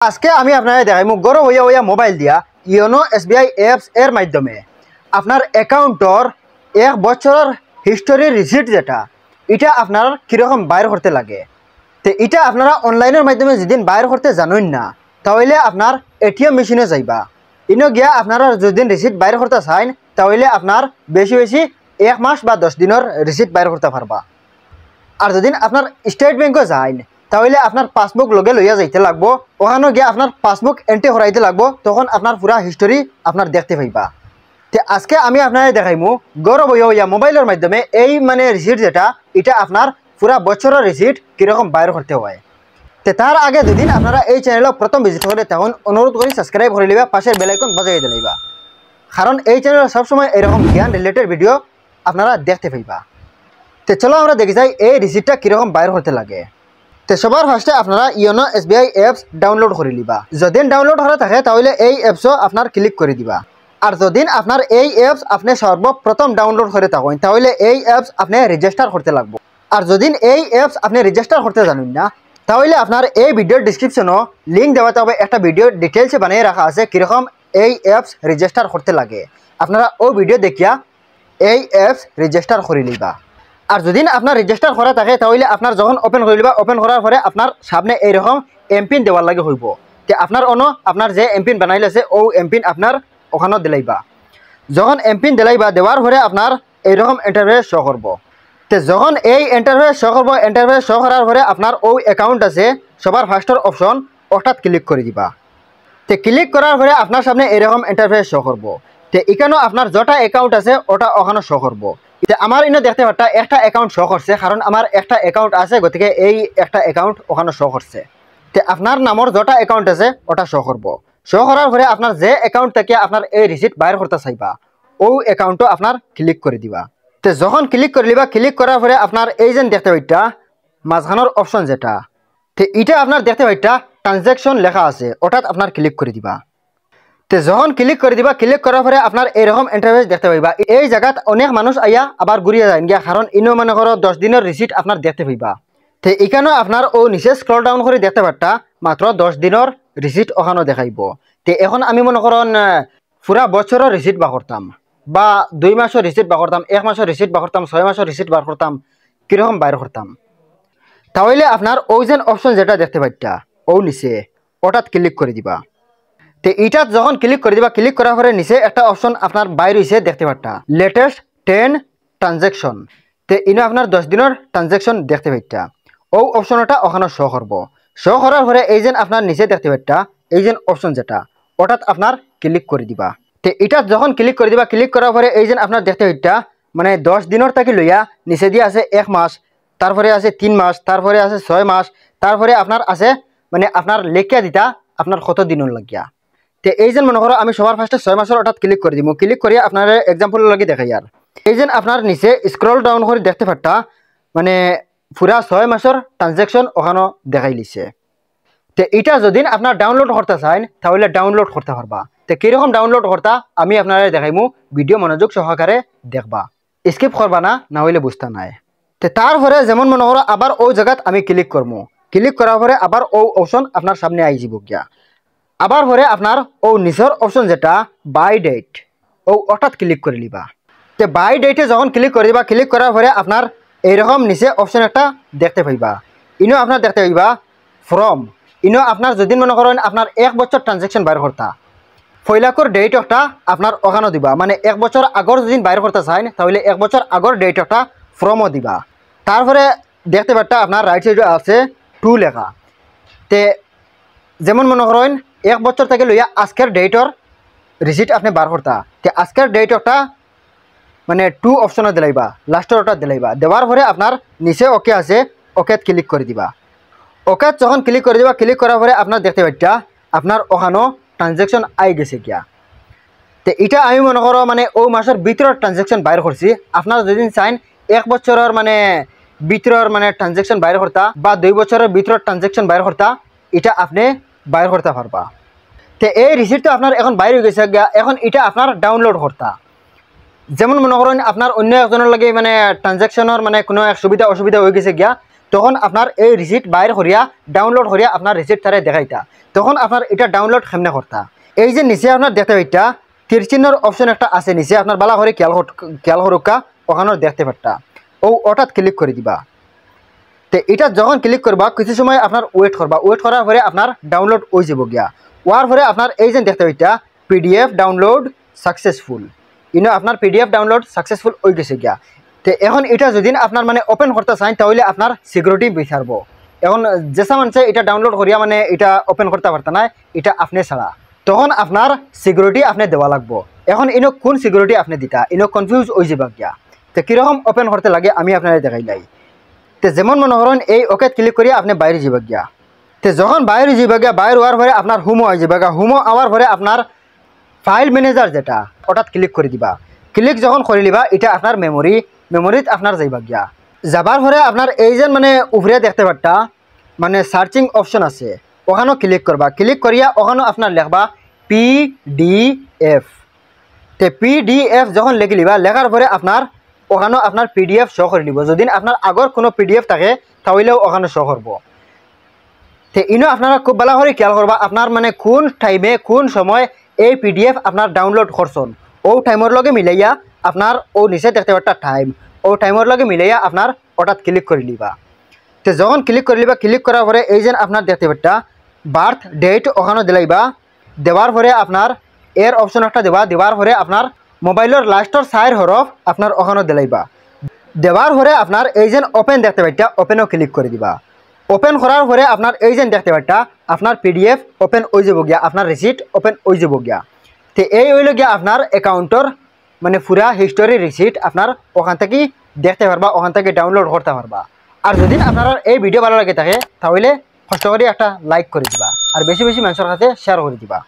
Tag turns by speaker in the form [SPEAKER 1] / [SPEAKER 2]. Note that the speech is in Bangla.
[SPEAKER 1] আজকে আমি আপনারা দেখাইমু গরম হইয়া হইয়া মোবাইল দিয়া ইয়োনো এসবিআই অ্যাপস এর মাধ্যমে আপনার অ্যাকাউন্টর 1 বছরের হিস্টোরি রিসিট যেটা এটা আপনার কীরকম বাইর করতে লাগে। তো এটা আপনারা অনলাইনের মাধ্যমে যেদিন বাইর করতে জানেন না তাহলে আপনার এটিএম মেশিনে যাইবা, ইনো গিয়া আপনারা যেদিন রিসিট বাইর করতে চান তাহলে আপনার বেশি বেশি 1 মাস বা 10 দিনের রিসিট বাইর করতে পারবা। আর যেদিন আপনার স্টেট ব্যাংকে যান তাহলে আপনার পাসবুক লগে লইয়া যাইতে লাগবো, ওখানে গিয়ে আপনার পাসবুক এন্ট্রি করাইতে লাগবো, তখন আপনার পুরা হিস্টোরি আপনার দেখতে পাইবা। তো আজকে আমি আপনারা দেখাইমু গৌরব হইয়া মোবাইলের মাধ্যমে এই রিসিট যেটা এটা আপনার পুরা বছরের রিসিট কীরকম বাইর করতে হয়। তো তার আগে দুদিন আপনারা এই চ্যানেলে প্রথম ভিজিট করে তখন অনুরোধ করি সাবস্ক্রাইব করে লিবা, পাশের বেল আইকন বাজাই দিলাইবা, কারণ এই চ্যানেলে সবসময় এরকম জ্ঞান রিলেটেড ভিডিও আপনারা দেখতে পাইবা। তো চলো আমরা দেখি যাই এই রিসিটটা কীরকম বাইর করতে লাগে। তো সবার ফার্স্টে আপনারা ইয়োনো এসবিআই অ্যাপস ডাউনলোড করে লিবা। যদিন ডাউনলোড করা থাকে তাহলে এই অ্যাপসও আপনার ক্লিক করে দিবা। আর যদিন আপনার এই অ্যাপস আপনি সর্বপ্রথম ডাউনলোড করে থাকেন তাহলে এই অ্যাপস আপনি রেজিস্টার করতে লাগবে। আর যদিন এই অ্যাপস আপনি রেজিস্টার করতে জানেন না তাহলে আপনার এই ভিডিওর ডিসক্রিপশনও লিঙ্ক দেওয়াতে হবে, একটা ভিডিও ডিটেলসে বানিয়ে রাখা আছে কীরকম এই অ্যাপস রেজিস্টার করতে লাগে। আপনারা ওই ভিডিও দেখিয়া এই অ্যাপস রেজিস্টার করে লিবা। আর যদি আপনার রেজিস্টার করা থাকে তাহলে আপনার যখন ওপেন করে লিবা, ওপেন করার পরে আপনার সামনে এইরকম এমপিন দেওয়ার লাগে হইব। তো আপনার আপনার যে এমপিন বানাইলে আছে ও এমপিন আপনার ওখানে দিলাইবা। যখন এমপিন দিলাইবা দেওয়ার পরে আপনার এইরকম ইন্টারফেস শো করব। তো যখন এই ইন্টারফেস শো করব, ইন্টারফেস শো করার পরে আপনার ও অ্যাকাউন্ট আছে সবার ফার্স্টের অপশন ওটাত ক্লিক করে দিবা। তো ক্লিক করার পরে আপনার সামনে এরকম ইন্টারফেস শো করব। তো এখানেও আপনার যটা অ্যাকাউন্ট আছে ওটা ওখানে শো করব। আমার ইনো দেখতে পারটা একটা অ্যাকাউন্ট শো করছে, কারণ আমার একটা অ্যাকাউন্ট আছে, গতিকে এই একটা অ্যাকাউন্ট ওখানে শো করছে। তো আপনার নামর যটা অ্যাকাউন্ট আছে ওটা শো করব। শো করার পরে আপনার যে অ্যাকাউন্ট থেকে আপনার এই রিসিট বাইর করতে চাইবা ও অ্যাকাউন্টও আপনার ক্লিক করে দিবা। তো যখন ক্লিক করে দিবা, ক্লিক করার পরে আপনার এই যে দেখতে পাইটা মাঝখানোর অপশন যেটা, তো এটা আপনার দেখতে পাইটা ট্রানজ্যাকশন লেখা আছে ওটাত আপনার ক্লিক করে দিবা। তো যখন ক্লিক করে দিবা, ক্লিক করার পরে আপনার এরকম ইন্টারফেস দেখতে পাইবা। এই জায়গাত অনেক মানুষ আইয়া আবার ঘুরিয়ে যায় গিয়া, কারণ ইনো মনে করো 10 দিনের রিসিট আপনার দেখতে পাইবা। তো এখানেও আপনার ও নিচে স্ক্রল ডাউন করে দেখতে পারটা মাত্র 10 দিনের রিসিট ওখানেও দেখাইব। তো এখন আমি মনে করেন পুরা বছরের রিসিট বা করতাম, বা 2 মাসের রিসিট বা করতাম, 1 মাসের রিসিট বা করতাম, 6 মাসের রিসিট বার করতাম, কীরকম বাইর করতাম। তাহলে আপনার ওই যে অপশন যেটা দেখতে পাইটা ও নিচে ওটাত ক্লিক করে দিবা। তো এইটা যখন ক্লিক করে দিবা, ক্লিক করার পরে নিচে একটা অপশন আপনার বাইর হয়েছে দেখতে পারটা লেটেস্ট 10 ট্রানজ্যাকশন। তো ইনো আপনার 10 দিনের ট্রানজ্যাকশন দেখতে পাইটা ও অপশনটা ওখানে শো করব। শো করার পরে এই যে আপনার নিচে দেখতে পাইটা এই যে অপশন যেটা ওটাত আপনার ক্লিক করে দিবা। তো এটা যখন ক্লিক করে দিবা, ক্লিক করার পরে এই যে আপনার দেখতে পাইটা 10 দিনের থাকি লইয়া নিচে দিয়ে আছে 1 মাস, তারপরে আছে 3 মাস, তারপরে আছে 6 মাস, তারপরে আপনার আছে আপনার লেখিয়া দিতা আপনার কত দিনের লাগিয়া। তো এই যে মনে করো আমি সবার ফার্স্টে 6 মাসের ওটাত ক্লিক করে দিব। ক্লিক করিয়া আপনার এক্সাম্পল লাগে দেখাই। আর এই যে আপনার নিচে স্ক্রল ডাউন করে দেখতে পারটা পুরা 6 মাসের ট্রানজ্যাকশন ওখানে দেখাই লিছে। তো এটা যদি আপনার ডাউনলোড করতে চান তাহলে ডাউনলোড করতে পারবা। তো কীরকম ডাউনলোড করতা আমি আপনারা দেখাইমু, ভিডিও মনোযোগ সহকারে দেখবা, স্কিপ করবা না, না হইলে বুঝতে নাই। তো তারপরে যেমন মনে করো আবার ওই জায়গাত আমি ক্লিক করবো। ক্লিক করার পরে আবার ও অপশন আপনার সামনে আই যাব গিয়া। আবার পরে আপনার ও নিচের অপশন যেটা বাই ডেট ও ওটাত ক্লিক করে লিবা। তো বাই ডেটে যখন ক্লিক করে দিবা, ক্লিক করার পরে আপনার এইরকম নিচে অপশন একটা দেখতে পাইবা। ইনো আপনার দেখতে পাইবা ফ্রম। ইনো আপনার যদি মনে করেন আপনার 1 বছর ট্রানজ্যাকশন বাইর করতা ফয়লাকর ডেট একটা আপনার ওখানে দিবা, 1 বছর আগর যদি বাইর করতে চান তাহলে 1 বছর আগর ডেট একটা ফ্রমও দিবা। তারপরে দেখতে পারটা আপনার রাইট সাইডে আছে 2 লেখা। তে যেমন মনে করেন 1 বছর থেকে লইয়া আজকের ডেটর রিসিট আপনি বার করতা, তো আজকের ডেট একটা 2 অপশনে দিলাইবা, লাস্টের ওটা দিলাইবা। দেওয়ার পরে আপনার নিচে ওকে আছে, ওকেত ক্লিক করে দিবা। ওকে যখন ক্লিক করে দিবা, ক্লিক করার পরে আপনার দেখতে পাইটা আপনার ওখানেও ট্রানজ্যাকশন আই গেছে গিয়া। তো এটা আমি মনে করো ও মাসের ভিতরের ট্রানজ্যাকশন বাইর করছি। আপনার যদি চাইন 1 বছরের ভিতরের ট্রানজ্যাকশন বাইর করতা বা 2 বছরের ভিতরের ট্রানজ্যাকশন বাইর করতা, এটা আপনি বাইর করতে পারবা। তো এই রিসিটটা আপনার এখন বাইর হয়ে গেছে গিয়া। এখন এটা আপনার ডাউনলোড করতা। যেমন মনে করেন আপনার অন্য একজনের লাগে ট্রানজ্যাকশনের কোনো এক সুবিধা অসুবিধা হয়ে গেছে গিয়া, তখন আপনার এই রিসিট বাইর করিয়া ডাউনলোড করিয়া আপনার রিসিট তারে দেখাইতা। তখন আপনার এটা ডাউনলোড কেমনে করতা, এই যে নিচে আপনার দেখতে পাইতা তীর চিহ্নর অপশন একটা আছে নিচে, আপনার বালা করে খেয়াল করুকা ওখানে দেখতে পারতা, ওটাত ক্লিক করে দিবা। তো এটা যখন ক্লিক করবা কিছু সময় আপনার ওয়েট করবা, ওয়েট করার পরে আপনার ডাউনলোড হয়ে যাব গিয়া। ওয়ার পরে আপনার এই যে দেখতে পাইতা পিডিএফ ডাউনলোড সাকসেসফুল, আপনার পিডিএফ ডাউনলোড সাকসেসফুল হয়ে গেছে গিয়া। তো এখন এটা যদি আপনার মানে ওপেন করতে চান তাহলে আপনার সিকিউরিটি বিচারবো। এখন যেসা মানুষে এটা ডাউনলোড করিয়া মানে এটা ওপেন করতে পারতা না, এটা আপনি ছাড়া, তখন আপনার সিকিউরিটি আপনি দেওয়া লাগবো। এখন ইনো কোন সিকিউরিটি আপনি দিতা, ইনো কনফিউজ হয়ে যাবা গিয়া। তো কীরকম ওপেন করতে লাগে আমি আপনারা দেখাইলাই। তো যেমন মনে করেন এই ওকে ক্লিক করিয়া আপনি বাইরে যাবা গিয়া। তো যখন বাইরে যাবা গিয়া, বাইরে হওয়ার পরে আপনার হোমো হয়ে যাবা গিয়া। হোমো আওয়ার পরে আপনার ফাইল ম্যানেজার যেটা ওটাত ক্লিক করে দিবা। ক্লিক যখন করে দিবা এটা আপনার মেমোরিত আপনার যাইবা গিয়া। যাবার পরে আপনার এই যে মানে উপরে দেখতে পারতা মানে সার্চিং অপশন আছে, ওখানেও ক্লিক করবা। ক্লিক করিয়া ওখানেও আপনার লেখবা পিডিএফ। তো পিডিএফ যখন লিখে লিবা, লেখার পরে আপনার ওখানেও আপনার পিডিএফ শো করে দিব। যদি আপনার আগর কোনো পিডিএফ থাকে তাহলেও ওখানে শো করব। তো ইনো আপনারা খুব ভালো করে খেয়াল করবা আপনার মানে কোন টাইমে কোন সময় এই পিডিএফ আপনার ডাউনলোড করছেন, ও টাইমের লগে মিলাইয়া আপনার ও নিচে দেখতে পারতা টাইম, ও টাইমের লগে মিলাইয়া আপনার ওটাত ক্লিক করে লিবা। তো যখন ক্লিক করে লিবা, ক্লিক করার পরে এই যে আপনার দেখতে পারতা বার্থ ডেট ওখানে দিলাইবা। দেওয়ার পরে আপনার এর অপশন একটা দেবা, দেওয়ার পরে আপনার মোবাইলের লাস্টর 4 হরফ আপনার ওখানে দিলাইবা। দেওয়ার পরে আপনার এই যে ওপেন দেখতে পাইতা, ওপেনও ক্লিক করে দিবা। ওপেন করার পরে আপনার এই যে দেখতে পাইতা আপনার পিডিএফ ওপেন হয়ে যাব গিয়া, আপনার রিসিট ওপেন হয়ে যাব গিয়া। তো এই হইল গিয়া আপনার অ্যাকাউন্টর মানে পুরা হিস্টোরি রিসিট আপনার ওখান থেকে দেখতে পারবা, ওখান থেকে ডাউনলোড করতে পারবা। আর যদি আপনারা এই ভিডিও ভালো লাগে থাকে তাহলে কষ্ট করে একটা লাইক করে দিবা আর বেশি বেশি মানুষের কাছে শেয়ার করে দিবা।